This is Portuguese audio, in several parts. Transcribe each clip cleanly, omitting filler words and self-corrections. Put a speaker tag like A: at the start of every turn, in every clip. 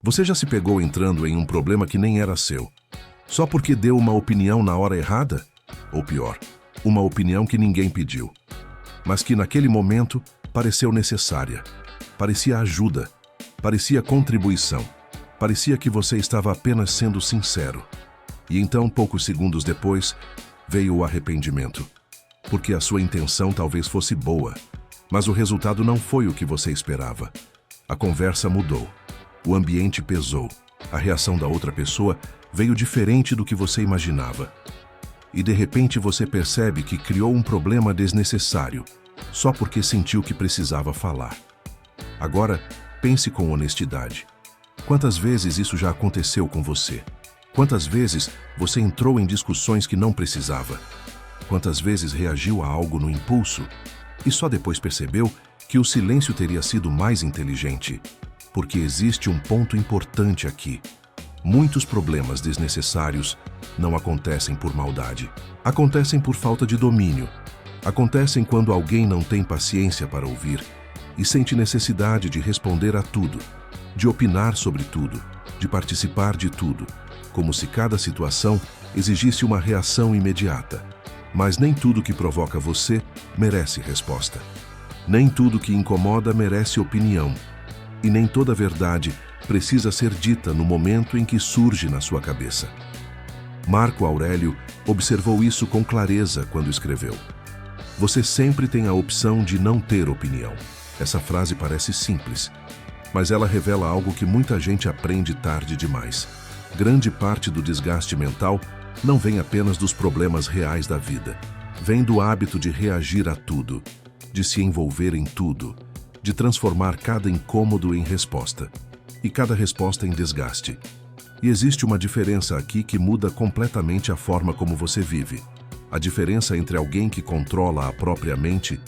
A: Você já se pegou entrando em um problema que nem era seu, só porque deu uma opinião na hora errada? Ou pior, uma opinião que ninguém pediu, mas que naquele momento pareceu necessária, parecia ajuda, parecia contribuição, parecia que você estava apenas sendo sincero. E então, poucos segundos depois, veio o arrependimento, porque a sua intenção talvez fosse boa, mas o resultado não foi o que você esperava. A conversa mudou, o ambiente pesou, a reação da outra pessoa veio diferente do que você imaginava. E de repente você percebe que criou um problema desnecessário, só porque sentiu que precisava falar. Agora, pense com honestidade. Quantas vezes isso já aconteceu com você? Quantas vezes você entrou em discussões que não precisava? Quantas vezes reagiu a algo no impulso e só depois percebeu que o silêncio teria sido mais inteligente? Porque existe um ponto importante aqui. Muitos problemas desnecessários não acontecem por maldade. Acontecem por falta de domínio. Acontecem quando alguém não tem paciência para ouvir e sente necessidade de responder a tudo, de opinar sobre tudo, de participar de tudo, como se cada situação exigisse uma reação imediata. Mas nem tudo que provoca você merece resposta. Nem tudo que incomoda merece opinião. E nem toda verdade precisa ser dita no momento em que surge na sua cabeça. Marco Aurélio observou isso com clareza quando escreveu: "Você sempre tem a opção de não ter opinião." Essa frase parece simples, mas ela revela algo que muita gente aprende tarde demais. Grande parte do desgaste mental não vem apenas dos problemas reais da vida. Vem do hábito de reagir a tudo, de se envolver em tudo, de transformar cada incômodo em resposta, e cada resposta em desgaste. E existe uma diferença aqui que muda completamente a forma como você vive. A diferença entre alguém que controla a própria mente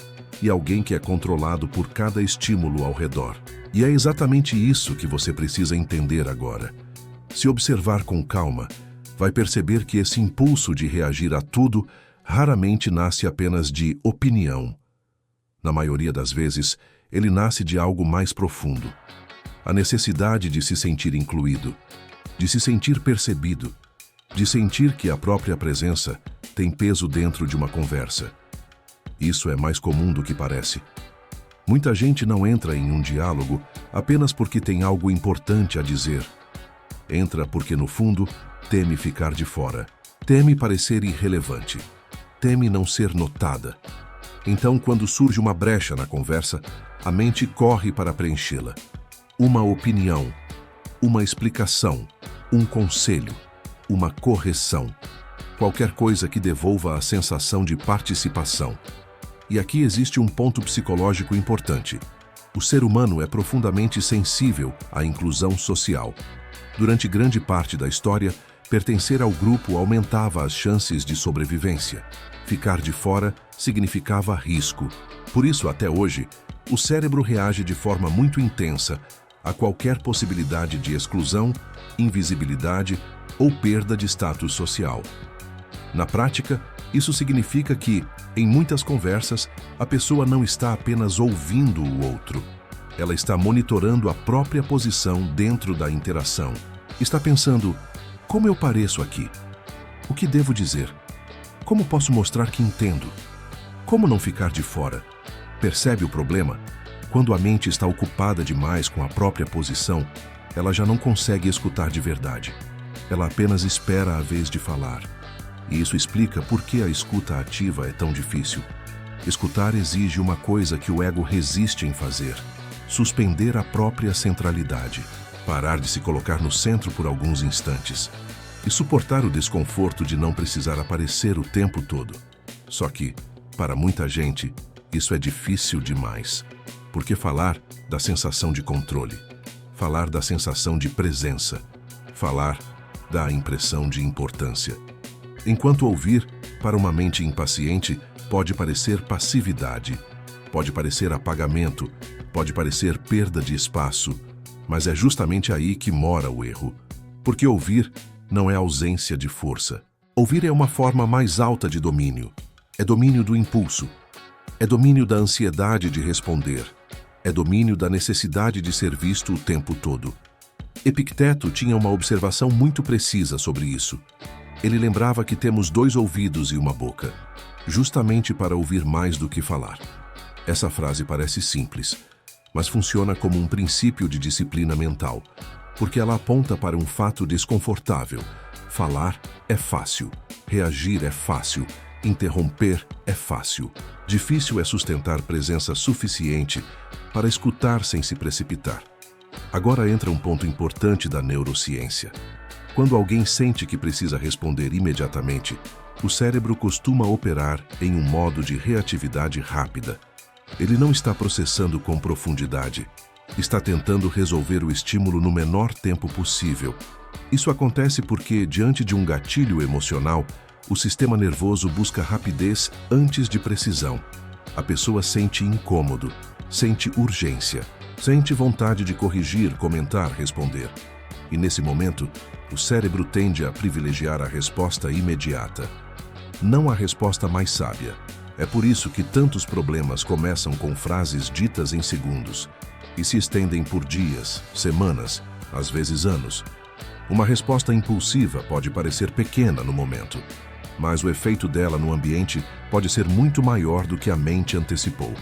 A: e alguém que é controlado por cada estímulo ao redor. E é exatamente isso que você precisa entender agora. Se observar com calma, vai perceber que esse impulso de reagir a tudo raramente nasce apenas de opinião. Na maioria das vezes, ele nasce de algo mais profundo. A necessidade de se sentir incluído, de se sentir percebido, de sentir que a própria presença tem peso dentro de uma conversa. Isso é mais comum do que parece. Muita gente não entra em um diálogo apenas porque tem algo importante a dizer. Entra porque, no fundo, teme ficar de fora, teme parecer irrelevante, teme não ser notada. Então, quando surge uma brecha na conversa, a mente corre para preenchê-la. Uma opinião, uma explicação, um conselho, uma correção, qualquer coisa que devolva a sensação de participação. E aqui existe um ponto psicológico importante. O ser humano é profundamente sensível à inclusão social. Durante grande parte da história, pertencer ao grupo aumentava as chances de sobrevivência. Ficar de fora significava risco. Por isso, até hoje, o cérebro reage de forma muito intensa a qualquer possibilidade de exclusão, invisibilidade ou perda de status social. Na prática, isso significa que, em muitas conversas, a pessoa não está apenas ouvindo o outro. Ela está monitorando a própria posição dentro da interação. Está pensando: como eu pareço aqui? O que devo dizer? Como posso mostrar que entendo? Como não ficar de fora? Percebe o problema? Quando a mente está ocupada demais com a própria posição, ela já não consegue escutar de verdade. Ela apenas espera a vez de falar. E isso explica por que a escuta ativa é tão difícil. Escutar exige uma coisa que o ego resiste em fazer: suspender a própria centralidade, parar de se colocar no centro por alguns instantes e suportar o desconforto de não precisar aparecer o tempo todo. Só que, para muita gente, isso é difícil demais. Porque falar dá sensação de controle, falar dá sensação de presença, falar dá a impressão de importância. Enquanto ouvir, para uma mente impaciente, pode parecer passividade, pode parecer apagamento, pode parecer perda de espaço, mas é justamente aí que mora o erro. Porque ouvir não é ausência de força. Ouvir é uma forma mais alta de domínio. É domínio do impulso. É domínio da ansiedade de responder. É domínio da necessidade de ser visto o tempo todo. Epicteto tinha uma observação muito precisa sobre isso. Ele lembrava que temos 2 ouvidos e uma boca, justamente para ouvir mais do que falar. Essa frase parece simples, mas funciona como um princípio de disciplina mental, porque ela aponta para um fato desconfortável. Falar é fácil, reagir é fácil, interromper é fácil. Difícil é sustentar presença suficiente para escutar sem se precipitar. Agora entra um ponto importante da neurociência. Quando alguém sente que precisa responder imediatamente, o cérebro costuma operar em um modo de reatividade rápida. Ele não está processando com profundidade, está tentando resolver o estímulo no menor tempo possível. Isso acontece porque, diante de um gatilho emocional, o sistema nervoso busca rapidez antes de precisão. A pessoa sente incômodo, sente urgência, sente vontade de corrigir, comentar, responder. E nesse momento, o cérebro tende a privilegiar a resposta imediata, não a resposta mais sábia. É por isso que tantos problemas começam com frases ditas em segundos e se estendem por dias, semanas, às vezes anos. Uma resposta impulsiva pode parecer pequena no momento, mas o efeito dela no ambiente pode ser muito maior do que a mente antecipou.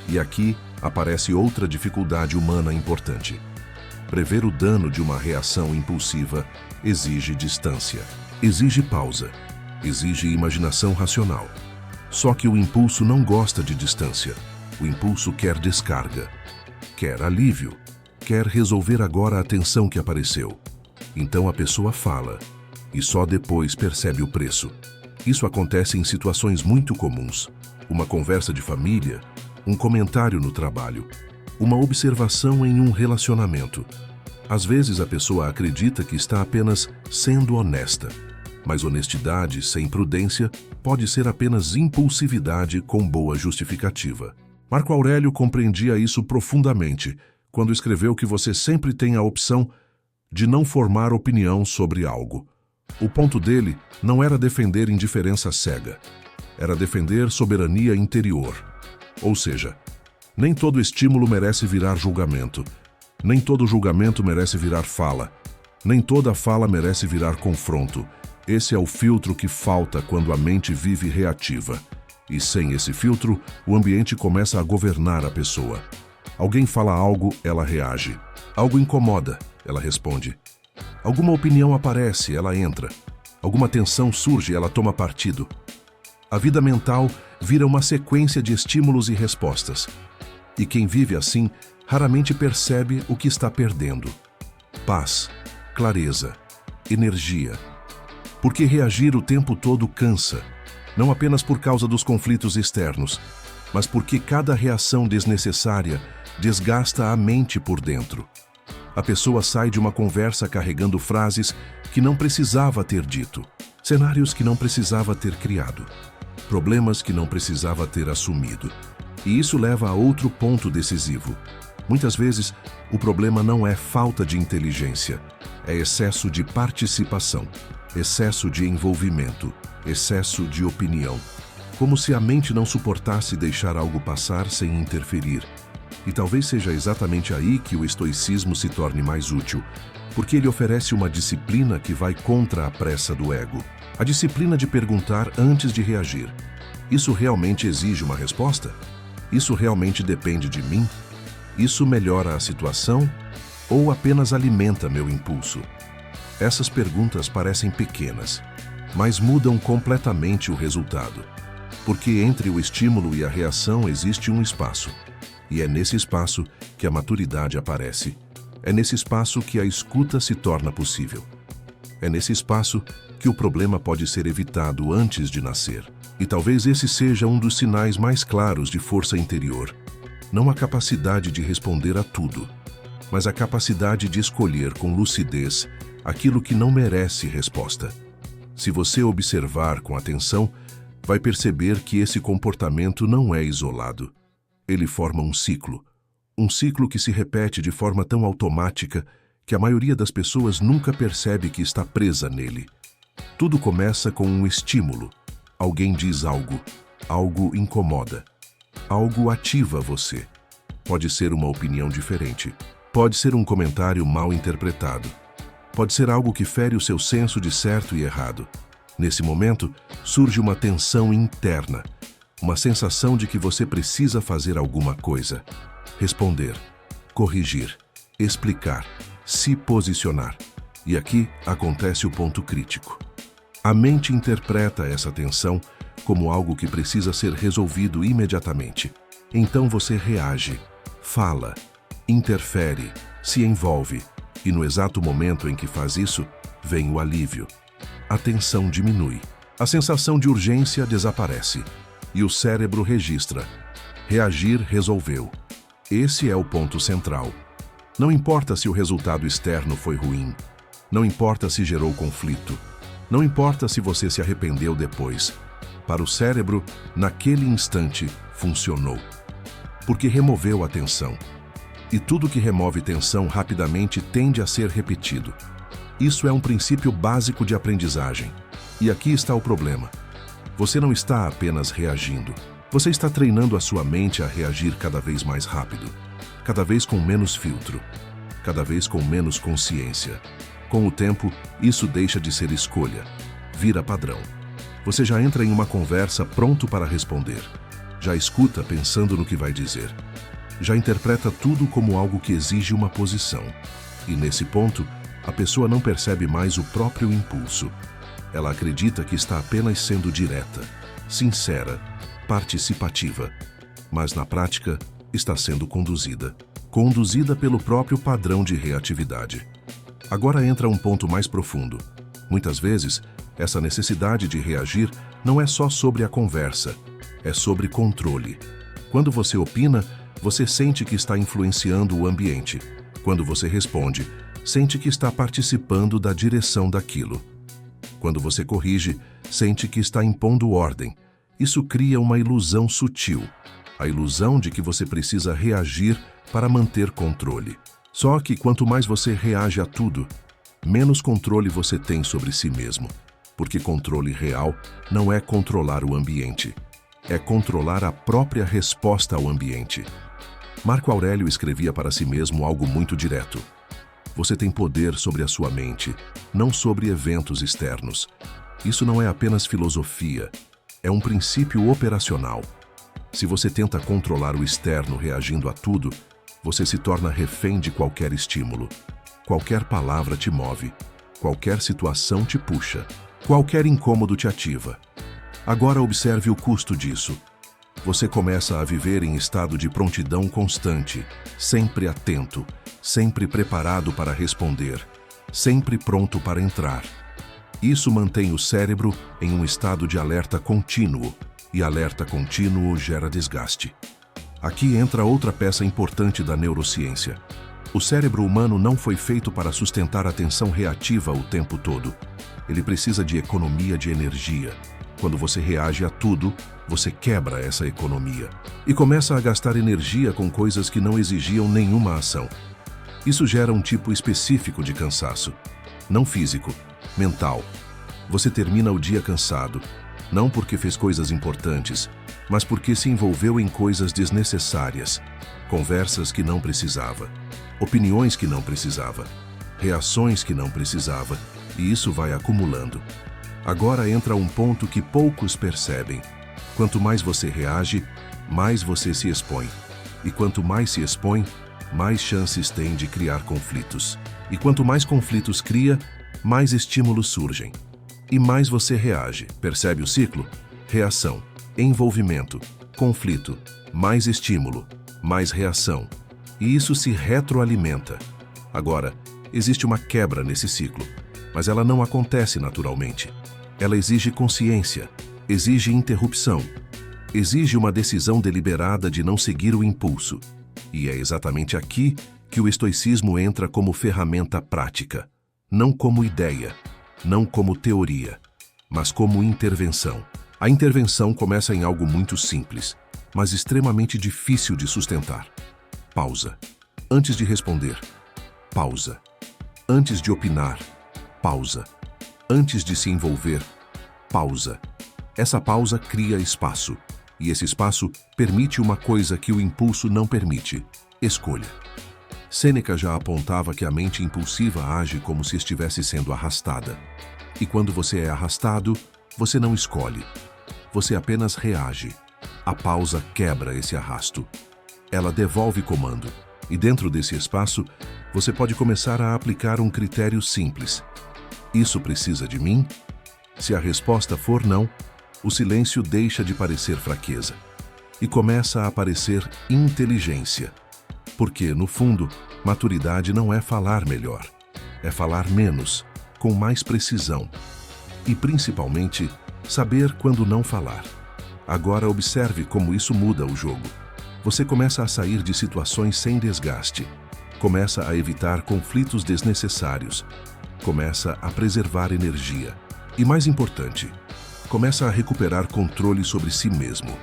A: E aqui aparece outra dificuldade humana importante. Prever o dano de uma reação impulsiva exige distância, exige pausa, exige imaginação racional. Só que o impulso não gosta de distância. O impulso quer descarga, quer alívio, quer resolver agora a tensão que apareceu. Então a pessoa fala, e só depois percebe o preço. Isso acontece em situações muito comuns. Uma conversa de família, um comentário no trabalho, uma observação em um relacionamento. Às vezes a pessoa acredita que está apenas sendo honesta, mas honestidade sem prudência pode ser apenas impulsividade com boa justificativa. Marco Aurélio compreendia isso profundamente quando escreveu que você sempre tem a opção de não formar opinião sobre algo. O ponto dele não era defender indiferença cega, era defender soberania interior. Ou seja, nem todo estímulo merece virar julgamento, nem todo julgamento merece virar fala, nem toda fala merece virar confronto. Esse é o filtro que falta quando a mente vive reativa. E sem esse filtro, o ambiente começa a governar a pessoa. Alguém fala algo, ela reage. Algo incomoda, ela responde. Alguma opinião aparece, ela entra. Alguma tensão surge, ela toma partido. A vida mental vira uma sequência de estímulos e respostas. E quem vive assim raramente percebe o que está perdendo. Paz, clareza, energia. Porque reagir o tempo todo cansa, não apenas por causa dos conflitos externos, mas porque cada reação desnecessária desgasta a mente por dentro. A pessoa sai de uma conversa carregando frases que não precisava ter dito, cenários que não precisava ter criado, problemas que não precisava ter assumido. E isso leva a outro ponto decisivo. Muitas vezes, o problema não é falta de inteligência, é excesso de participação, excesso de envolvimento, excesso de opinião. Como se a mente não suportasse deixar algo passar sem interferir. E talvez seja exatamente aí que o estoicismo se torne mais útil, porque ele oferece uma disciplina que vai contra a pressa do ego. A disciplina de perguntar antes de reagir. Isso realmente exige uma resposta? Isso realmente depende de mim? Isso melhora a situação ou apenas alimenta meu impulso? Essas perguntas parecem pequenas, mas mudam completamente o resultado. Porque entre o estímulo e a reação existe um espaço. E é nesse espaço que a maturidade aparece. É nesse espaço que a escuta se torna possível. É nesse espaço que o problema pode ser evitado antes de nascer. E talvez esse seja um dos sinais mais claros de força interior. Não a capacidade de responder a tudo, mas a capacidade de escolher com lucidez aquilo que não merece resposta. Se você observar com atenção, vai perceber que esse comportamento não é isolado. Ele forma um ciclo que se repete de forma tão automática que a maioria das pessoas nunca percebe que está presa nele. Tudo começa com um estímulo. Alguém diz algo, algo incomoda, algo ativa você. Pode ser uma opinião diferente, Pode ser um comentário mal interpretado. Pode ser algo que fere o seu senso de certo e errado. Nesse momento, surge uma tensão interna, uma sensação de que você precisa fazer alguma coisa. Responder, corrigir, explicar, se posicionar. E aqui acontece o ponto crítico. A mente interpreta essa tensão como algo que precisa ser resolvido imediatamente. Então você reage, fala, interfere, se envolve, e no exato momento em que faz isso, vem o alívio. A tensão diminui, a sensação de urgência desaparece, e o cérebro registra. Reagir resolveu. Esse é o ponto central. Não importa se o resultado externo foi ruim, não importa se gerou conflito, não importa se você se arrependeu depois. Para o cérebro, naquele instante, funcionou. Porque removeu a tensão. E tudo que remove tensão rapidamente tende a ser repetido. Isso é um princípio básico de aprendizagem. E aqui está o problema. Você não está apenas reagindo. Você está treinando a sua mente a reagir cada vez mais rápido, cada vez com menos filtro, cada vez com menos consciência. Com o tempo, isso deixa de ser escolha, vira padrão. Você já entra em uma conversa pronto para responder. Já escuta pensando no que vai dizer. Já interpreta tudo como algo que exige uma posição. E nesse ponto, a pessoa não percebe mais o próprio impulso. Ela acredita que está apenas sendo direta, sincera, participativa. Mas na prática, está sendo conduzida. Conduzida pelo próprio padrão de reatividade. Agora entra um ponto mais profundo. Muitas vezes, essa necessidade de reagir não é só sobre a conversa, é sobre controle. Quando você opina, você sente que está influenciando o ambiente. Quando você responde, sente que está participando da direção daquilo. Quando você corrige, sente que está impondo ordem. Isso cria uma ilusão sutil, a ilusão de que você precisa reagir para manter controle. Só que quanto mais você reage a tudo, menos controle você tem sobre si mesmo. Porque controle real não é controlar o ambiente, é controlar a própria resposta ao ambiente. Marco Aurélio escrevia para si mesmo algo muito direto. Você tem poder sobre a sua mente, não sobre eventos externos. Isso não é apenas filosofia, é um princípio operacional. Se você tenta controlar o externo reagindo a tudo, você se torna refém de qualquer estímulo. Qualquer palavra te move, qualquer situação te puxa, qualquer incômodo te ativa. Agora observe o custo disso. Você começa a viver em estado de prontidão constante, sempre atento, sempre preparado para responder, sempre pronto para entrar. Isso mantém o cérebro em um estado de alerta contínuo, e alerta contínuo gera desgaste. Aqui entra outra peça importante da neurociência. O cérebro humano não foi feito para sustentar a tensão reativa o tempo todo. Ele precisa de economia de energia. Quando você reage a tudo, você quebra essa economia e começa a gastar energia com coisas que não exigiam nenhuma ação. Isso gera um tipo específico de cansaço, não físico, mental. Você termina o dia cansado, não porque fez coisas importantes, mas porque se envolveu em coisas desnecessárias, conversas que não precisava, opiniões que não precisava, reações que não precisava, e isso vai acumulando. Agora entra um ponto que poucos percebem. Quanto mais você reage, mais você se expõe. E quanto mais se expõe, mais chances tem de criar conflitos. E quanto mais conflitos cria, mais estímulos surgem. E mais você reage. Percebe o ciclo? Reação, envolvimento, conflito, mais estímulo, mais reação. E isso se retroalimenta. Agora, existe uma quebra nesse ciclo, mas ela não acontece naturalmente. Ela exige consciência, exige interrupção, exige uma decisão deliberada de não seguir o impulso. E é exatamente aqui que o estoicismo entra como ferramenta prática, não como ideia, não como teoria, mas como intervenção. A intervenção começa em algo muito simples, mas extremamente difícil de sustentar. Pausa. Antes de responder, pausa. Antes de opinar, pausa. Antes de se envolver, pausa. Essa pausa cria espaço, e esse espaço permite uma coisa que o impulso não permite: escolha. Sêneca já apontava que a mente impulsiva age como se estivesse sendo arrastada. E quando você é arrastado, você não escolhe. Você apenas reage. A pausa quebra esse arrasto. Ela devolve comando. E dentro desse espaço, você pode começar a aplicar um critério simples. Isso precisa de mim? Se a resposta for não, o silêncio deixa de parecer fraqueza e começa a aparecer inteligência. Porque, no fundo, maturidade não é falar melhor, é falar menos, com mais precisão. E, principalmente, saber quando não falar. Agora observe como isso muda o jogo. Você começa a sair de situações sem desgaste, começa a evitar conflitos desnecessários, começa a preservar energia. E mais importante, começa a recuperar controle sobre si mesmo.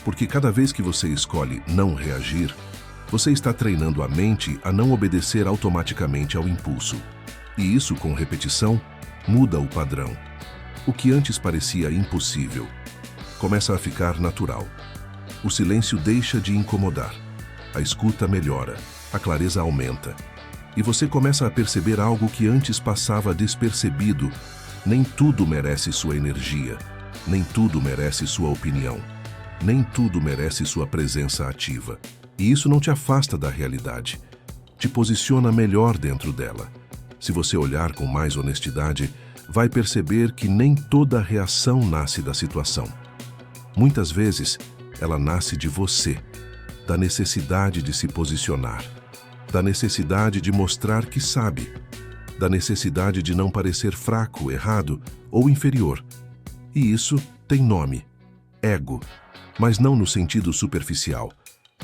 A: Porque cada vez que você escolhe não reagir, você está treinando a mente a não obedecer automaticamente ao impulso. E isso, com repetição, muda o padrão. O que antes parecia impossível começa a ficar natural. O silêncio deixa de incomodar. A escuta melhora, a clareza aumenta. E você começa a perceber algo que antes passava despercebido. Nem tudo merece sua energia, nem tudo merece sua opinião, nem tudo merece sua presença ativa. E isso não te afasta da realidade, te posiciona melhor dentro dela. Se você olhar com mais honestidade, vai perceber que nem toda reação nasce da situação. Muitas vezes, ela nasce de você, da necessidade de se posicionar, da necessidade de mostrar que sabe, da necessidade de não parecer fraco, errado ou inferior. E isso tem nome: ego, mas não no sentido superficial,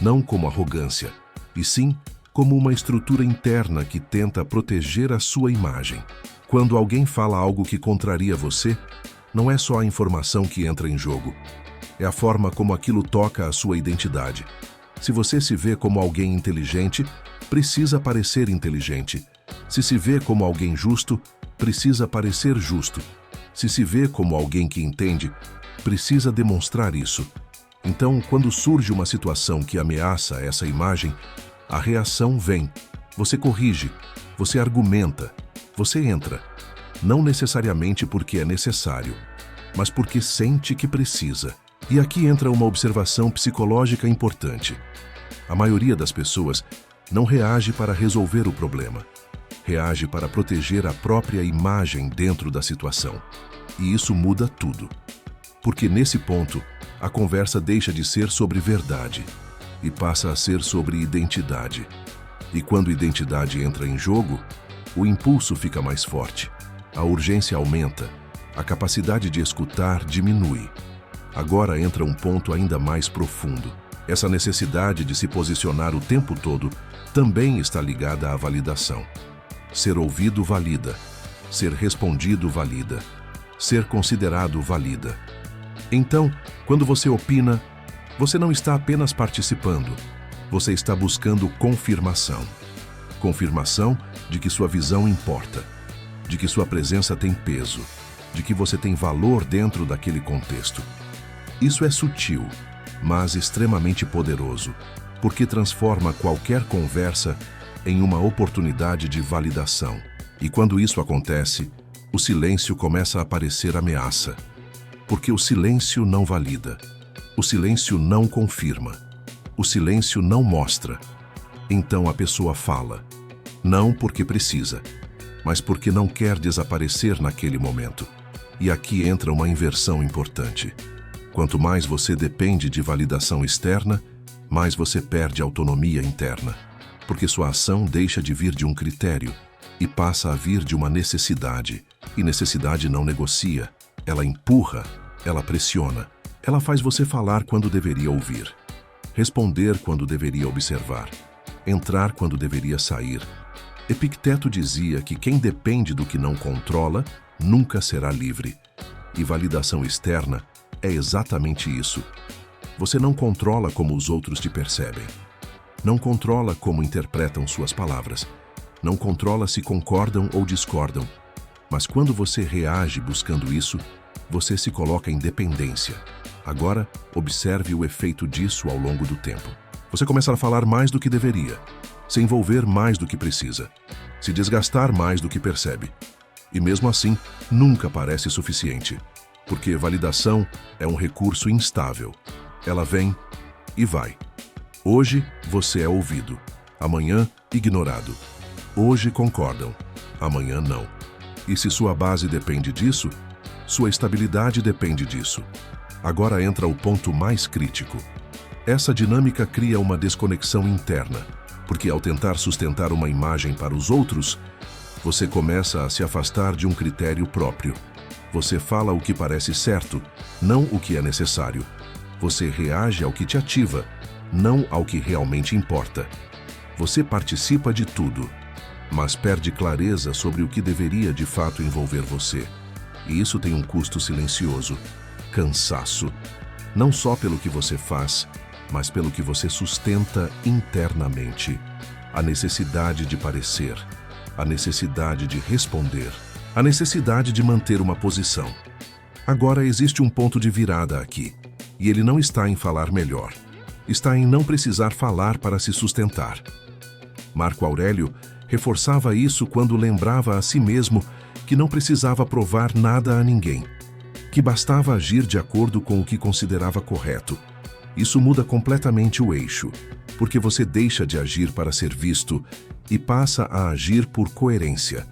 A: não como arrogância, e sim como uma estrutura interna que tenta proteger a sua imagem. Quando alguém fala algo que contraria você, não é só a informação que entra em jogo, é a forma como aquilo toca a sua identidade. Se você se vê como alguém inteligente, precisa parecer inteligente. Se vê como alguém justo, precisa parecer justo. Se vê como alguém que entende, precisa demonstrar isso. Então, quando surge uma situação que ameaça essa imagem, a reação vem. Você corrige, você argumenta, você entra. Não necessariamente porque é necessário, mas porque sente que precisa. E aqui entra uma observação psicológica importante. A maioria das pessoas não reage para resolver o problema. Reage para proteger a própria imagem dentro da situação. E isso muda tudo. Porque nesse ponto, a conversa deixa de ser sobre verdade e passa a ser sobre identidade. E quando identidade entra em jogo, o impulso fica mais forte, a urgência aumenta, a capacidade de escutar diminui. Agora entra um ponto ainda mais profundo. Essa necessidade de se posicionar o tempo todo também está ligada à validação. Ser ouvido valida, ser respondido valida, ser considerado valida. Então, quando você opina, você não está apenas participando, você está buscando confirmação. Confirmação de que sua visão importa, de que sua presença tem peso, de que você tem valor dentro daquele contexto. Isso é sutil, mas extremamente poderoso, porque transforma qualquer conversa em uma oportunidade de validação. E quando isso acontece, o silêncio começa a parecer ameaça. Porque o silêncio não valida, o silêncio não confirma, o silêncio não mostra. Então a pessoa fala, não porque precisa, mas porque não quer desaparecer naquele momento. E aqui entra uma inversão importante. Quanto mais você depende de validação externa, mais você perde autonomia interna, porque sua ação deixa de vir de um critério e passa a vir de uma necessidade. E necessidade não negocia, ela empurra, ela pressiona, ela faz você falar quando deveria ouvir, responder quando deveria observar, entrar quando deveria sair. Epicteto dizia que quem depende do que não controla nunca será livre. E validação externa é exatamente isso. Você não controla como os outros te percebem. Não controla como interpretam suas palavras. Não controla se concordam ou discordam. Mas quando você reage buscando isso, você se coloca em dependência. Agora, observe o efeito disso ao longo do tempo. Você começa a falar mais do que deveria. se envolver mais do que precisa, se desgastar mais do que percebe. E mesmo assim, nunca parece suficiente, porque validação é um recurso instável. Ela vem e vai. Hoje você é ouvido, amanhã ignorado. Hoje concordam, amanhã não. E se sua base depende disso, sua estabilidade depende disso. Agora entra o ponto mais crítico. Essa dinâmica cria uma desconexão interna, porque ao tentar sustentar uma imagem para os outros, você começa a se afastar de um critério próprio. Você fala o que parece certo, não o que é necessário. Você reage ao que te ativa, não ao que realmente importa. Você participa de tudo, mas perde clareza sobre o que deveria de fato envolver você. E isso tem um custo silencioso: cansaço. Não só pelo que você faz, mas pelo que você sustenta internamente. A necessidade de parecer, a necessidade de responder, a necessidade de manter uma posição. Agora existe um ponto de virada aqui, e ele não está em falar melhor. Está em não precisar falar para se sustentar. Marco Aurélio reforçava isso quando lembrava a si mesmo que não precisava provar nada a ninguém, que bastava agir de acordo com o que considerava correto. Isso muda completamente o eixo, porque você deixa de agir para ser visto e passa a agir por coerência.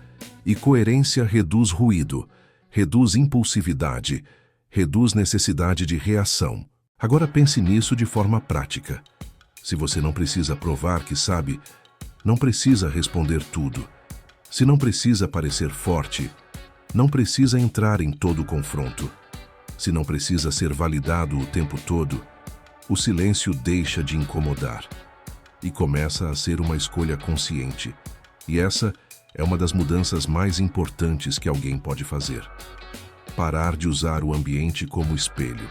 A: E coerência reduz ruído, reduz impulsividade, reduz necessidade de reação. Agora pense nisso de forma prática. Se você não precisa provar que sabe, não precisa responder tudo. Se não precisa parecer forte, não precisa entrar em todo confronto. Se não precisa ser validado o tempo todo, o silêncio deixa de incomodar e começa a ser uma escolha consciente. E essa é uma das mudanças mais importantes que alguém pode fazer. Parar de usar o ambiente como espelho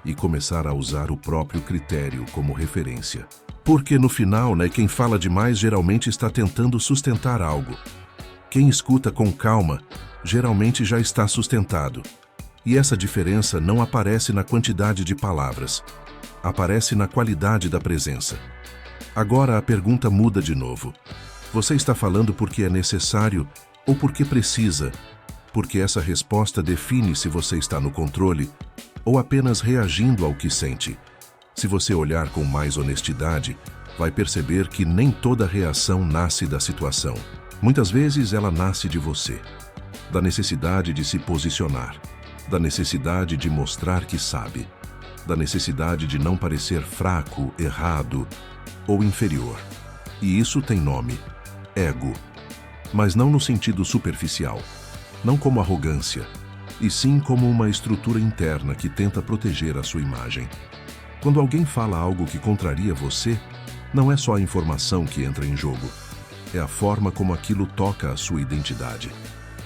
A: e começar a usar o próprio critério como referência. Porque no final, quem fala demais geralmente está tentando sustentar algo. Quem escuta com calma geralmente já está sustentado. E essa diferença não aparece na quantidade de palavras, aparece na qualidade da presença. Agora a pergunta muda de novo. Você está falando porque é necessário ou porque precisa? Porque essa resposta define se você está no controle ou apenas reagindo ao que sente. Se você olhar com mais honestidade, vai perceber que nem toda reação nasce da situação. Muitas vezes ela nasce de você, da necessidade de se posicionar, da necessidade de mostrar que sabe, da necessidade de não parecer fraco, errado ou inferior. E isso tem nome: ego. Mas não no sentido superficial, não como arrogância, e sim como uma estrutura interna que tenta proteger a sua imagem. Quando alguém fala algo que contraria você, não é só a informação que entra em jogo, é a forma como aquilo toca a sua identidade.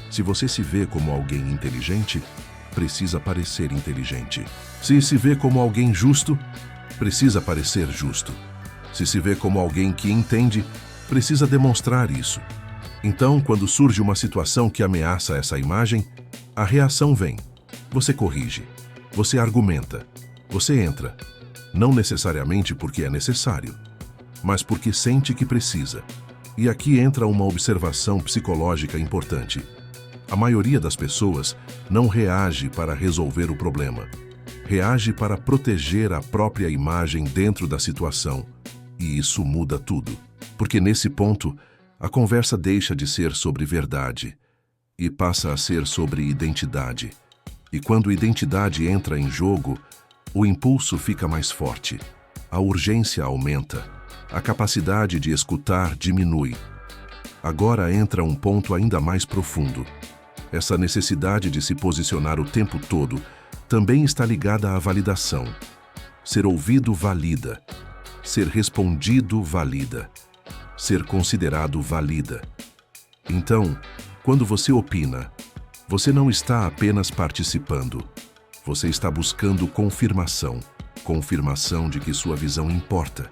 A: Se você se vê como alguém inteligente, precisa parecer inteligente. Se se vê como alguém justo, precisa parecer justo. Se se vê como alguém que entende, precisa demonstrar isso. Então, quando surge uma situação que ameaça essa imagem, a reação vem. Você corrige, você argumenta, você entra. Não necessariamente porque é necessário, mas porque sente que precisa. E aqui entra uma observação psicológica importante. A maioria das pessoas não reage para resolver o problema. Reage para proteger a própria imagem dentro da situação. E isso muda tudo. Porque nesse ponto, a conversa deixa de ser sobre verdade e passa a ser sobre identidade. E quando identidade entra em jogo, o impulso fica mais forte, a urgência aumenta, a capacidade de escutar diminui. Agora entra um ponto ainda mais profundo. Essa necessidade de se posicionar o tempo todo também está ligada à validação. Ser ouvido valida. Ser respondido valida. Ser considerado valida. Então, quando você opina, você não está apenas participando. Você está buscando confirmação. Confirmação de que sua visão importa,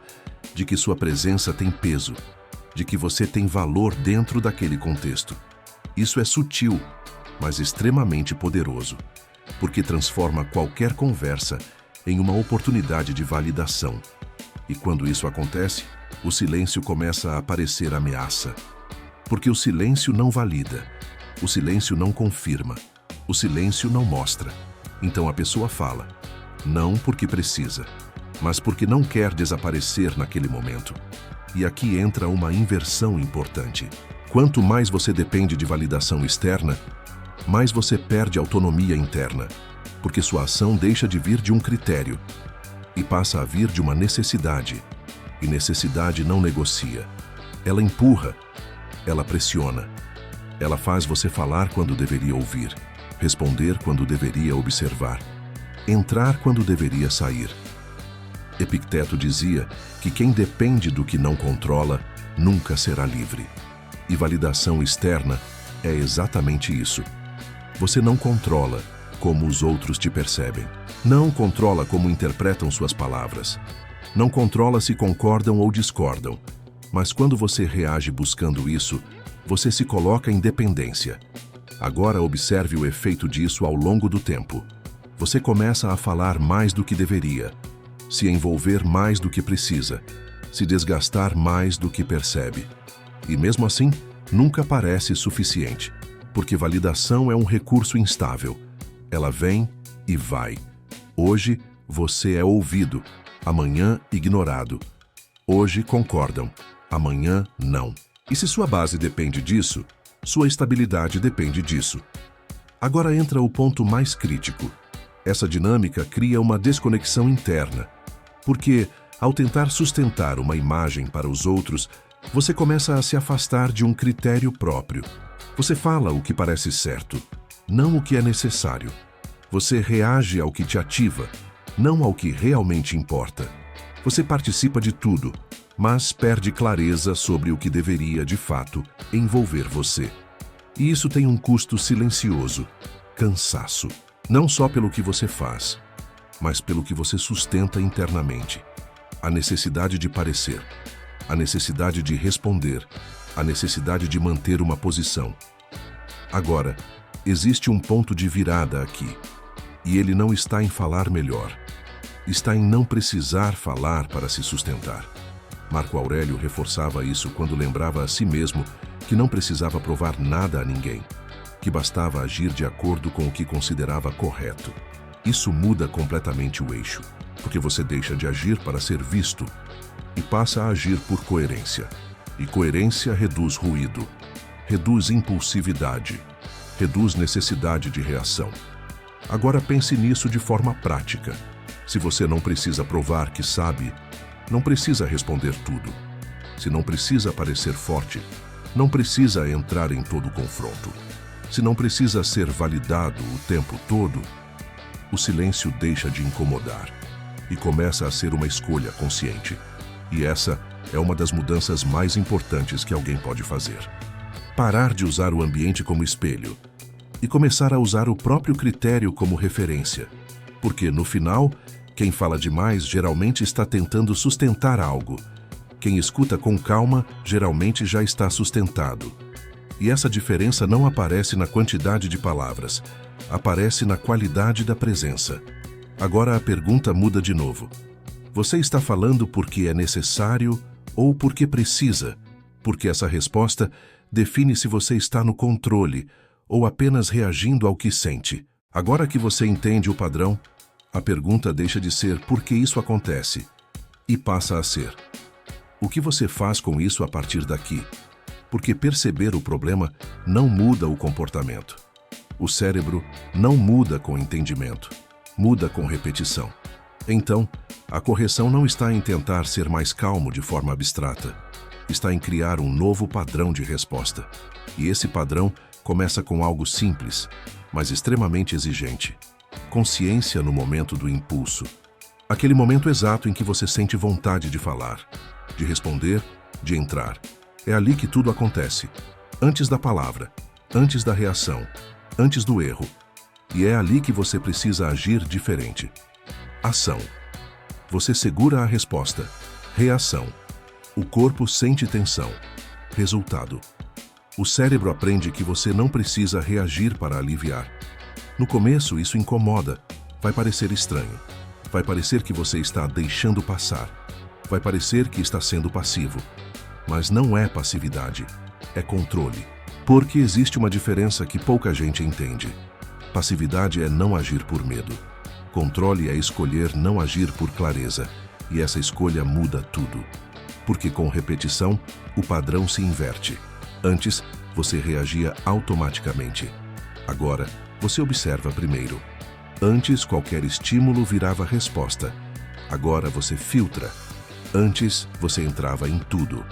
A: de que sua presença tem peso, de que você tem valor dentro daquele contexto. Isso é sutil, mas extremamente poderoso, porque transforma qualquer conversa em uma oportunidade de validação. E quando isso acontece, O silêncio começa a parecer ameaça. Porque o silêncio não valida. O silêncio não confirma. O silêncio não mostra. Então a pessoa fala. Não porque precisa, mas porque não quer desaparecer naquele momento. E aqui entra uma inversão importante. Quanto mais você depende de validação externa, mais você perde autonomia interna, porque sua ação deixa de vir de um critério e passa a vir de uma necessidade. E necessidade não negocia. Ela empurra, ela pressiona. Ela faz você falar quando deveria ouvir, responder quando deveria observar, entrar quando deveria sair. Epicteto dizia que quem depende do que não controla nunca será livre. E validação externa é exatamente isso. Você não controla como os outros te percebem. Não controla como interpretam suas palavras. Não controla se concordam ou discordam. Mas quando você reage buscando isso, você se coloca em dependência. Agora observe o efeito disso ao longo do tempo. Você começa a falar mais do que deveria, se envolver mais do que precisa, se desgastar mais do que percebe. E mesmo assim, nunca parece suficiente, porque validação é um recurso instável. Ela vem e vai. Hoje, você é ouvido, amanhã ignorado. Hoje concordam, amanhã não. E se sua base depende disso, sua estabilidade depende disso. Agora entra o ponto mais crítico. Essa dinâmica cria uma desconexão interna, porque, ao tentar sustentar uma imagem para os outros, você começa a se afastar de um critério próprio. Você fala o que parece certo, não o que é necessário. Você reage ao que te ativa, não ao que realmente importa. Você participa de tudo, mas perde clareza sobre o que deveria, de fato, envolver você. E isso tem um custo silencioso: cansaço. Não só pelo que você faz, mas pelo que você sustenta internamente. A necessidade de parecer, a necessidade de responder, a necessidade de manter uma posição. Agora, existe um ponto de virada aqui, e ele não está em falar melhor. Está em não precisar falar para se sustentar. Marco Aurélio reforçava isso quando lembrava a si mesmo que não precisava provar nada a ninguém, que bastava agir de acordo com o que considerava correto. Isso muda completamente o eixo, porque você deixa de agir para ser visto e passa a agir por coerência. E coerência reduz ruído, reduz impulsividade, reduz necessidade de reação. Agora pense nisso de forma prática. Se você não precisa provar que sabe, não precisa responder tudo. Se não precisa parecer forte, não precisa entrar em todo confronto. Se não precisa ser validado o tempo todo, o silêncio deixa de incomodar e começa a ser uma escolha consciente. E essa é uma das mudanças mais importantes que alguém pode fazer. Parar de usar o ambiente como espelho e começar a usar o próprio critério como referência. Porque, no final, quem fala demais geralmente está tentando sustentar algo. Quem escuta com calma geralmente já está sustentado. E essa diferença não aparece na quantidade de palavras, aparece na qualidade da presença. Agora a pergunta muda de novo. Você está falando porque é necessário ou porque precisa? Porque essa resposta define se você está no controle ou apenas reagindo ao que sente. Agora que você entende o padrão, a pergunta deixa de ser por que isso acontece e passa a ser: o que você faz com isso a partir daqui? Porque perceber o problema não muda o comportamento. O cérebro não muda com entendimento, muda com repetição. Então, a correção não está em tentar ser mais calmo de forma abstrata, está em criar um novo padrão de resposta. E esse padrão começa com algo simples, mas extremamente exigente. Consciência no momento do impulso. Aquele momento exato em que você sente vontade de falar, de responder, de entrar. É ali que tudo acontece. Antes da palavra, antes da reação, antes do erro. E é ali que você precisa agir diferente. Ação. Você segura a resposta. Reação. O corpo sente tensão. Resultado. O cérebro aprende que você não precisa reagir para aliviar. No começo, isso incomoda. Vai parecer estranho. Vai parecer que você está deixando passar. vai parecer que está sendo passivo. Mas não é passividade, é controle. Porque existe uma diferença que pouca gente entende. Passividade é não agir por medo. Controle é escolher não agir por clareza. E essa escolha muda tudo. Porque com repetição, o padrão se inverte. Antes, você reagia automaticamente. Agora, você observa primeiro. Antes, qualquer estímulo virava resposta. Agora você filtra. Antes, você entrava em tudo.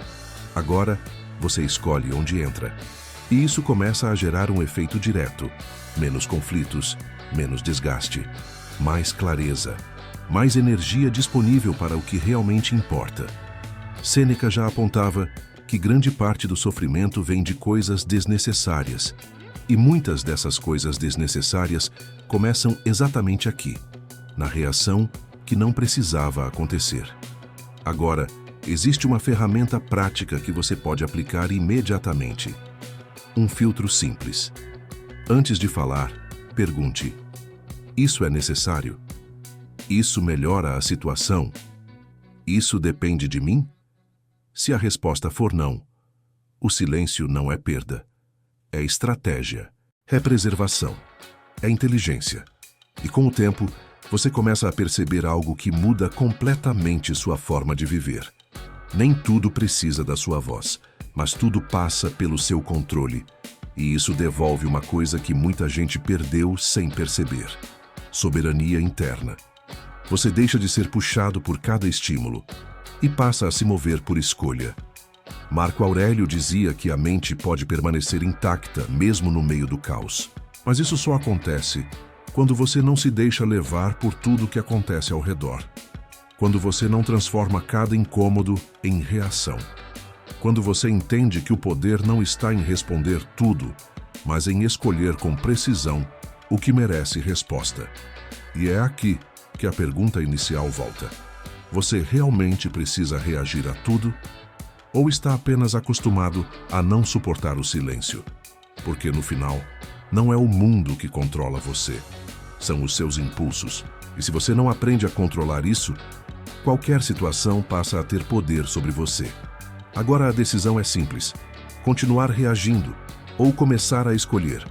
A: Agora, você escolhe onde entra. E isso começa a gerar um efeito direto. Menos conflitos, menos desgaste, mais clareza, mais energia disponível para o que realmente importa. Sêneca já apontava que grande parte do sofrimento vem de coisas desnecessárias. E muitas dessas coisas desnecessárias começam exatamente aqui, na reação que não precisava acontecer. Agora, existe uma ferramenta prática que você pode aplicar imediatamente. Um filtro simples. Antes de falar, pergunte: isso é necessário? Isso melhora a situação? Isso depende de mim? Se a resposta for não, o silêncio não é perda. É estratégia, é preservação, é inteligência. E com o tempo, você começa a perceber algo que muda completamente sua forma de viver. Nem tudo precisa da sua voz, mas tudo passa pelo seu controle. E isso devolve uma coisa que muita gente perdeu sem perceber: soberania interna. Você deixa de ser puxado por cada estímulo e passa a se mover por escolha. Marco Aurélio dizia que a mente pode permanecer intacta mesmo no meio do caos. Mas isso só acontece quando você não se deixa levar por tudo que acontece ao redor. Quando você não transforma cada incômodo em reação. Quando você entende que o poder não está em responder tudo, mas em escolher com precisão o que merece resposta. E é aqui que a pergunta inicial volta. Você realmente precisa reagir a tudo? Ou está apenas acostumado a não suportar o silêncio? Porque no final, não é o mundo que controla você. São os seus impulsos. E se você não aprende a controlar isso, qualquer situação passa a ter poder sobre você. Agora a decisão é simples: continuar reagindo ou começar a escolher.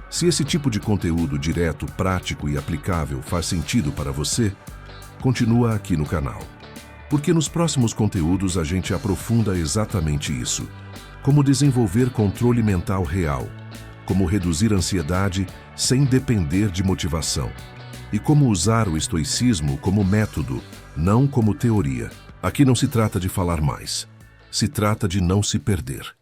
A: Se esse tipo de conteúdo direto, prático e aplicável faz sentido para você, continua aqui no canal. Porque nos próximos conteúdos a gente aprofunda exatamente isso. Como desenvolver controle mental real, como reduzir a ansiedade sem depender de motivação, e como usar o estoicismo como método, não como teoria. Aqui não se trata de falar mais. Se trata de não se perder.